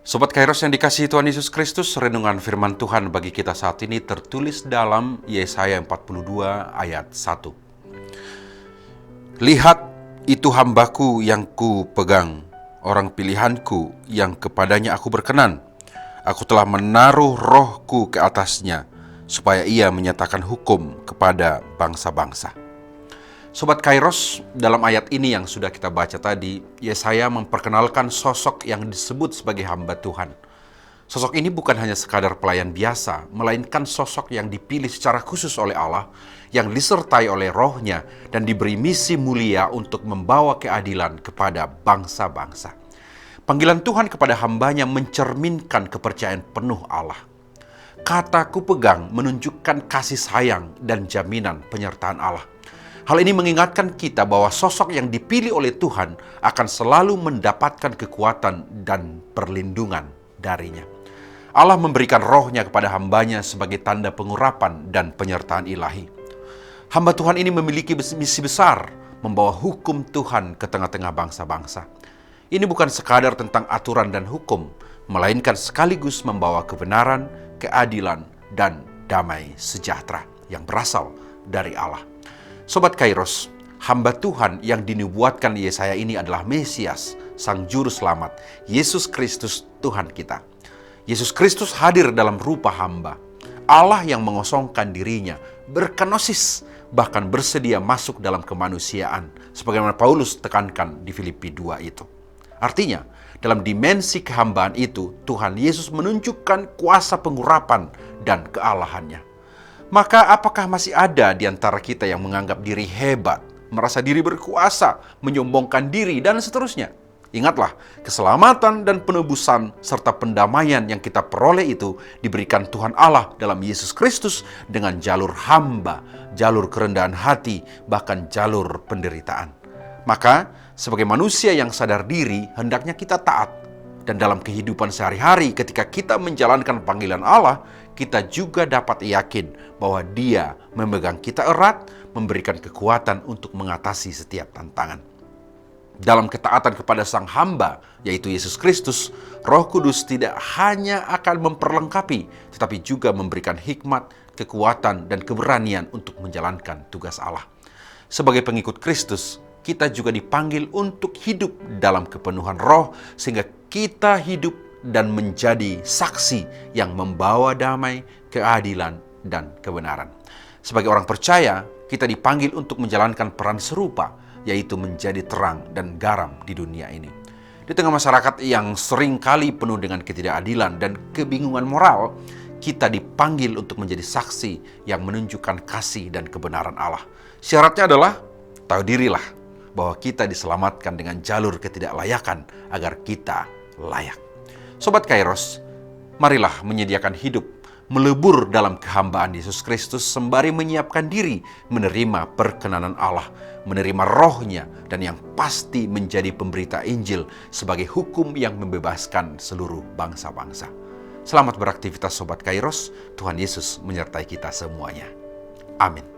Sobat Kairos yang dikasihi Tuhan Yesus Kristus, renungan firman Tuhan bagi kita saat ini tertulis dalam Yesaya 42 ayat 1. Lihat, itu hambaku yang ku pegang, orang pilihanku yang kepadanya aku berkenan. Aku telah menaruh rohku ke atasnya, supaya ia menyatakan hukum kepada bangsa-bangsa. Sobat Kairos, dalam ayat ini yang sudah kita baca tadi, Yesaya memperkenalkan sosok yang disebut sebagai hamba Tuhan. Sosok ini bukan hanya sekadar pelayan biasa, melainkan sosok yang dipilih secara khusus oleh Allah, yang disertai oleh rohnya dan diberi misi mulia untuk membawa keadilan kepada bangsa-bangsa. Panggilan Tuhan kepada hambanya mencerminkan kepercayaan penuh Allah. Kata "ku pegang" menunjukkan kasih sayang dan jaminan penyertaan Allah. Hal ini mengingatkan kita bahwa sosok yang dipilih oleh Tuhan akan selalu mendapatkan kekuatan dan perlindungan darinya. Allah memberikan rohnya kepada hambanya sebagai tanda pengurapan dan penyertaan ilahi. Hamba Tuhan ini memiliki misi besar, membawa hukum Tuhan ke tengah-tengah bangsa-bangsa. Ini bukan sekadar tentang aturan dan hukum, melainkan sekaligus membawa kebenaran, keadilan, dan damai sejahtera yang berasal dari Allah. Sobat Kairos, hamba Tuhan yang dinubuatkan Yesaya ini adalah Mesias, Sang Juru Selamat, Yesus Kristus Tuhan kita. Yesus Kristus hadir dalam rupa hamba. Allah yang mengosongkan dirinya, berkenosis, bahkan bersedia masuk dalam kemanusiaan, sebagaimana Paulus tekankan di Filipi 2 itu. Artinya, dalam dimensi kehambaan itu, Tuhan Yesus menunjukkan kuasa pengurapan dan kealahannya. Maka apakah masih ada di antara kita yang menganggap diri hebat, merasa diri berkuasa, menyombongkan diri, dan seterusnya? Ingatlah, keselamatan dan penebusan serta pendamaian yang kita peroleh itu diberikan Tuhan Allah dalam Yesus Kristus dengan jalur hamba, jalur kerendahan hati, bahkan jalur penderitaan. Maka, sebagai manusia yang sadar diri, hendaknya kita taat. Dan dalam kehidupan sehari-hari ketika kita menjalankan panggilan Allah, kita juga dapat yakin bahwa Dia memegang kita erat, memberikan kekuatan untuk mengatasi setiap tantangan. Dalam ketaatan kepada Sang Hamba, yaitu Yesus Kristus, Roh Kudus tidak hanya akan memperlengkapi, tetapi juga memberikan hikmat, kekuatan, dan keberanian untuk menjalankan tugas Allah. Sebagai pengikut Kristus, kita juga dipanggil untuk hidup dalam kepenuhan roh, sehingga kita hidup dan menjadi saksi yang membawa damai, keadilan, dan kebenaran. Sebagai orang percaya, kita dipanggil untuk menjalankan peran serupa, yaitu menjadi terang dan garam di dunia ini. Di tengah masyarakat yang sering kali penuh dengan ketidakadilan dan kebingungan moral, kita dipanggil untuk menjadi saksi yang menunjukkan kasih dan kebenaran Allah. Syaratnya adalah tahu dirilah bahwa kita diselamatkan dengan jalur ketidaklayakan agar kita layak. Sobat Kairos, marilah menyediakan hidup, melebur dalam kehambaan Yesus Kristus sembari menyiapkan diri menerima perkenanan Allah, menerima rohnya, dan yang pasti menjadi pemberita Injil sebagai hukum yang membebaskan seluruh bangsa-bangsa. Selamat beraktivitas Sobat Kairos, Tuhan Yesus menyertai kita semuanya. Amin.